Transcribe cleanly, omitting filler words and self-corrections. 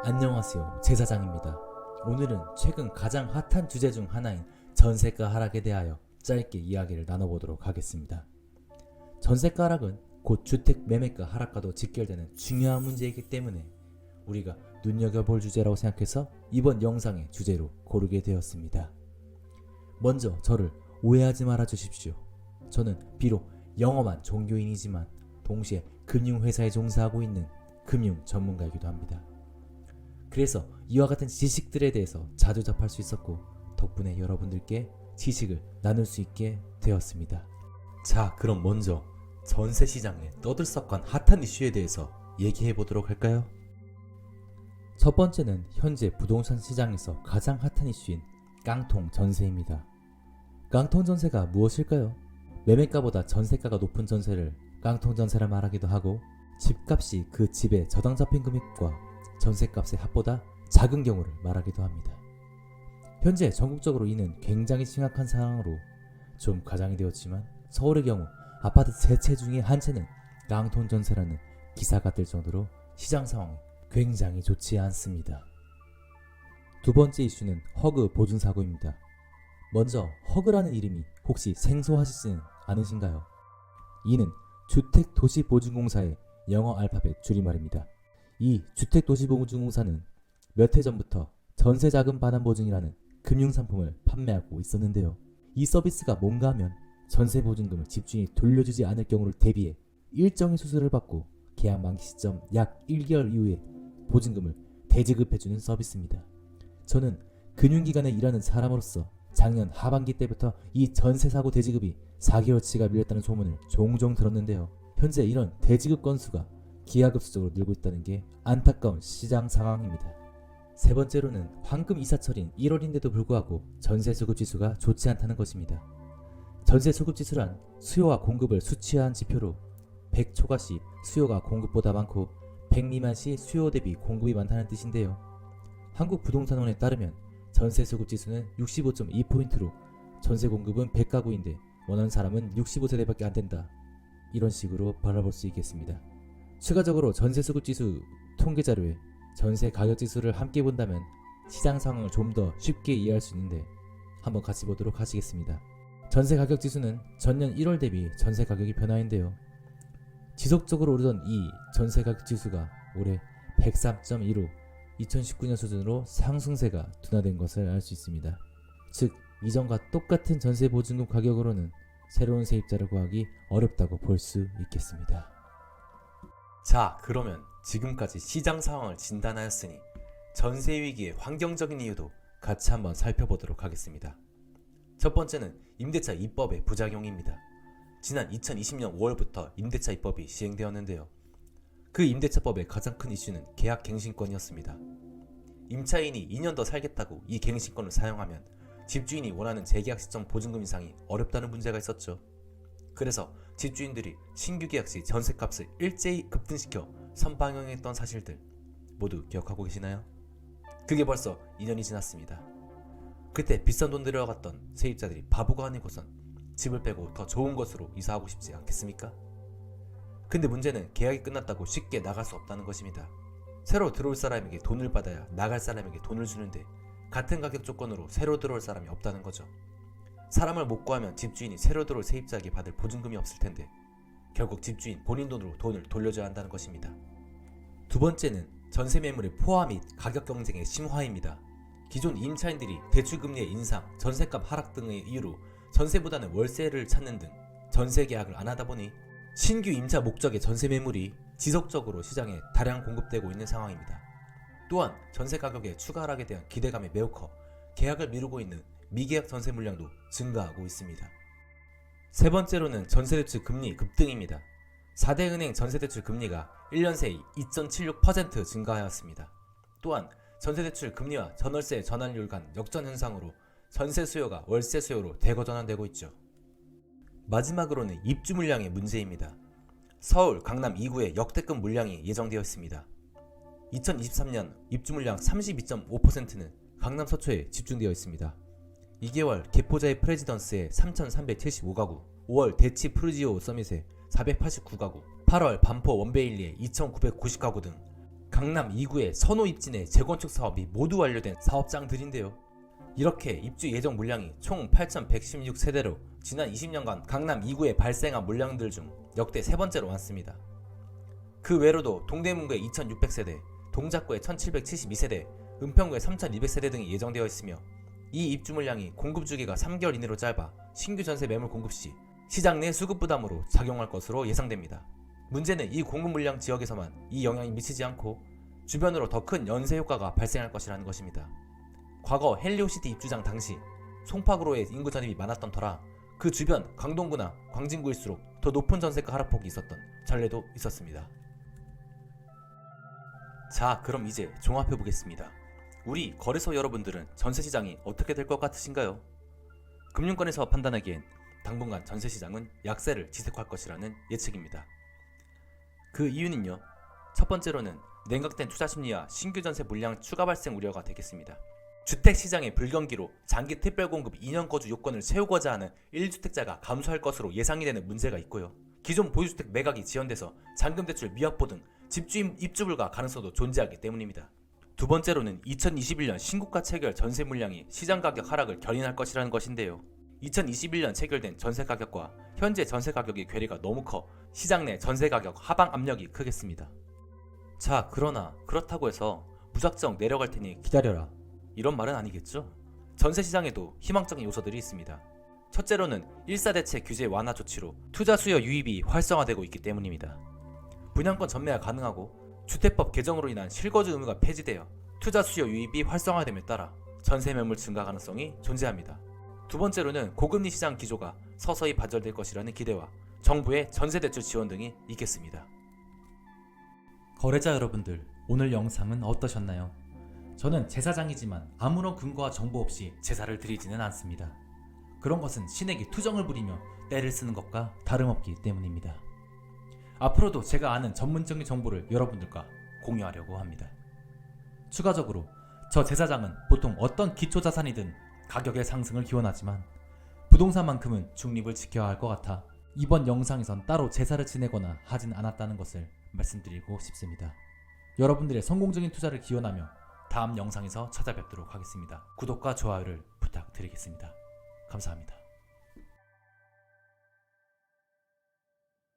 안녕하세요, 제사장입니다. 오늘은 최근 가장 핫한 주제 중 하나인 전세가 하락에 대하여 짧게 이야기를 나눠보도록 하겠습니다. 전세가 하락은 곧 주택 매매가 하락과도 직결되는 중요한 문제이기 때문에 우리가 눈여겨볼 주제라고 생각해서 이번 영상의 주제로 고르게 되었습니다. 먼저 저를 오해하지 말아 주십시오. 저는 비록 영험한 종교인이지만 동시에 금융회사에 종사하고 있는 금융 전문가이기도 합니다. 그래서 이와 같은 지식들에 대해서 자주 접할 수 있었고 덕분에 여러분들께 지식을 나눌 수 있게 되었습니다. 자, 그럼 먼저 전세 시장에 떠들썩한 핫한 이슈에 대해서 얘기해 보도록 할까요? 첫 번째는 현재 부동산 시장에서 가장 핫한 이슈인 깡통 전세입니다. 깡통 전세가 무엇일까요? 매매가보다 전세가가 높은 전세를 깡통 전세라 말하기도 하고, 집값이 그 집에 저당 잡힌 금액과 전세값의 합보다 작은 경우를 말하기도 합니다. 현재 전국적으로 이는 굉장히 심각한 상황으로 좀 가장이 되었지만, 서울의 경우 아파트 3채 중에 한 채는 깡통 전세라는 기사가 뜰 정도로 시장 상황이 굉장히 좋지 않습니다. 두 번째 이슈는 허그 보증 사고입니다. 먼저 허그라는 이름이 혹시 생소하시지는 않으신가요? 이는 주택도시보증공사의 영어 알파벳 줄임말입니다. 이 주택도시보증공사는 몇 해 전부터 전세자금 반환보증이라는 금융상품을 판매하고 있었는데요. 이 서비스가 뭔가 하면 전세보증금을 집주인이 돌려주지 않을 경우를 대비해 일정의 수수료를 받고 계약 만기 시점 약 1개월 이후에 보증금을 대지급해주는 서비스입니다. 저는 금융기관에 일하는 사람으로서 작년 하반기 때부터 이 전세사고 대지급이 4개월치가 밀렸다는 소문을 종종 들었는데요. 현재 이런 대지급 건수가 기하급수적으로 늘고 있다는 게 안타까운 시장 상황입니다. 세 번째로는 황금 이사철인 1월인데도 불구하고 전세 수급 지수가 좋지 않다는 것입니다. 전세 수급 지수란 수요와 공급을 수치화한 지표로 100 초과 시 수요가 공급보다 많고 100 미만 시 수요 대비 공급이 많다는 뜻인데요. 한국부동산원에 따르면 전세 수급 지수는 65.2포인트로 전세 공급은 100가구인데 원하는 사람은 65세대밖에 안 된다. 이런 식으로 바라볼 수 있겠습니다. 추가적으로 전세 수급 지수 통계 자료에 전세 가격 지수를 함께 본다면 시장 상황을 좀 더 쉽게 이해할 수 있는데 한번 같이 보도록 하시겠습니다. 전세 가격 지수는 전년 1월 대비 전세 가격이 변화인데요. 지속적으로 오르던 이 전세 가격 지수가 올해 103.2로 2019년 수준으로 상승세가 둔화된 것을 알 수 있습니다. 즉, 이전과 똑같은 전세 보증금 가격으로는 새로운 세입자를 구하기 어렵다고 볼 수 있겠습니다. 자, 그러면 지금까지 시장 상황을 진단하였으니 전세 위기의 환경적인 이유도 같이 한번 살펴보도록 하겠습니다. 첫 번째는 임대차 입법의 부작용입니다. 지난 2020년 5월부터 임대차 입법이 시행되었는데요. 그 임대차법의 가장 큰 이슈는 계약 갱신권이었습니다. 임차인이 2년 더 살겠다고 이 갱신권을 사용하면 집주인이 원하는 재계약 시점 보증금 인상이 어렵다는 문제가 있었죠. 그래서 집주인들이 신규 계약 시 전세값을 일제히 급등시켜 선방영했던 사실들 모두 기억하고 계시나요? 그게 벌써 2년이 지났습니다. 그때 비싼 돈 들여갔던 세입자들이 바보가 아니고선 집을 빼고 더 좋은 곳으로 이사하고 싶지 않겠습니까? 근데 문제는 계약이 끝났다고 쉽게 나갈 수 없다는 것입니다. 새로 들어올 사람에게 돈을 받아야 나갈 사람에게 돈을 주는데 같은 가격 조건으로 새로 들어올 사람이 없다는 거죠. 사람을 못 구하면 집주인이 새로 들어올 세입자에게 받을 보증금이 없을 텐데 결국 집주인 본인 돈으로 돈을 돌려줘야 한다는 것입니다. 두 번째는 전세 매물의 포화 및 가격 경쟁의 심화입니다. 기존 임차인들이 대출금리의 인상, 전세값 하락 등의 이유로 전세보다는 월세를 찾는 등 전세 계약을 안 하다 보니 신규 임차 목적의 전세 매물이 지속적으로 시장에 다량 공급되고 있는 상황입니다. 또한 전세 가격의 추가 하락에 대한 기대감이 매우 커 계약을 미루고 있는 미계약 전세 물량도 증가하고 있습니다. 세 번째로는 전세대출 금리 급등입니다. 4대 은행 전세대출 금리가 1년 새이 2.76% 증가하였습니다. 또한 전세대출 금리와 전월세 전환율 간 역전 현상으로 전세 수요가 월세 수요로 대거 전환되고 있죠. 마지막으로는 입주 물량의 문제입니다. 서울, 강남 2구의 역대급 물량이 예정되어 있습니다. 2023년 입주 물량 32.5%는 강남 서초에 집중되어 있습니다. 2개월 개포자의 프레지던스에 3,375가구, 5월 대치 푸르지오 서밋에 489가구, 8월 반포 원베일리에 2,990가구 등 강남 2구의 선호 입진의 재건축 사업이 모두 완료된 사업장들인데요. 이렇게 입주 예정 물량이 총 8,116세대로 지난 20년간 강남 2구에 발생한 물량들 중 역대 세 번째로 많습니다. 그 외로도 동대문구의 2,600세대, 동작구의 1,772세대, 은평구의 3,200세대 등이 예정되어 있으며 이 입주 물량이 공급 주기가 3개월 이내로 짧아 신규 전세 매물 공급 시 시장 내 수급 부담으로 작용할 것으로 예상됩니다. 문제는 이 공급 물량 지역에서만 이 영향이 미치지 않고 주변으로 더 큰 연쇄 효과가 발생할 것이라는 것입니다. 과거 헬리오시티 입주장 당시 송파구로의 인구 전입이 많았던 터라 그 주변 강동구나 광진구일수록 더 높은 전세가 하락폭이 있었던 전례도 있었습니다. 자, 그럼 이제 종합해 보겠습니다. 우리 거래소 여러분들은 전세시장이 어떻게 될 것 같으신가요? 금융권에서 판단하기엔 당분간 전세시장은 약세를 지속할 것이라는 예측입니다. 그 이유는요, 첫 번째로는 냉각된 투자 심리와 신규 전세 물량 추가 발생 우려가 되겠습니다. 주택시장의 불경기로 장기 특별공급 2년 거주 요건을 채우고자 하는 1주택자가 감소할 것으로 예상이 되는 문제가 있고요. 기존 보유주택 매각이 지연돼서 잔금대출 미확보 등 집주인 입주 불가 가능성도 존재하기 때문입니다. 두 번째로는 2021년 신고가 체결 전세 물량이 시장 가격 하락을 견인할 것이라는 것인데요. 2021년 체결된 전세 가격과 현재 전세 가격의 괴리가 너무 커 시장 내 전세 가격 하방 압력이 크겠습니다. 자, 그러나 그렇다고 해서 무작정 내려갈 테니 기다려라, 이런 말은 아니겠죠? 전세 시장에도 희망적인 요소들이 있습니다. 첫째로는 1사대책 규제 완화 조치로 투자 수요 유입이 활성화되고 있기 때문입니다. 분양권 전매가 가능하고 주택법 개정으로 인한 실거주 의무가 폐지되어 투자 수요 유입이 활성화됨에 따라 전세 매물 증가 가능성이 존재합니다. 두 번째로는 고금리 시장 기조가 서서히 반전될 것이라는 기대와 정부의 전세대출 지원 등이 있겠습니다. 거래자 여러분들, 오늘 영상은 어떠셨나요? 저는 제사장이지만 아무런 근거와 정보 없이 제사를 드리지는 않습니다. 그런 것은 신에게 투정을 부리며 때를 쓰는 것과 다름없기 때문입니다. 앞으로도 제가 아는 전문적인 정보를 여러분들과 공유하려고 합니다. 추가적으로 저 제사장은 보통 어떤 기초자산이든 가격의 상승을 기원하지만 부동산만큼은 중립을 지켜야 할 것 같아 이번 영상에선 따로 제사를 지내거나 하진 않았다는 것을 말씀드리고 싶습니다. 여러분들의 성공적인 투자를 기원하며 다음 영상에서 찾아뵙도록 하겠습니다. 구독과 좋아요를 부탁드리겠습니다. 감사합니다.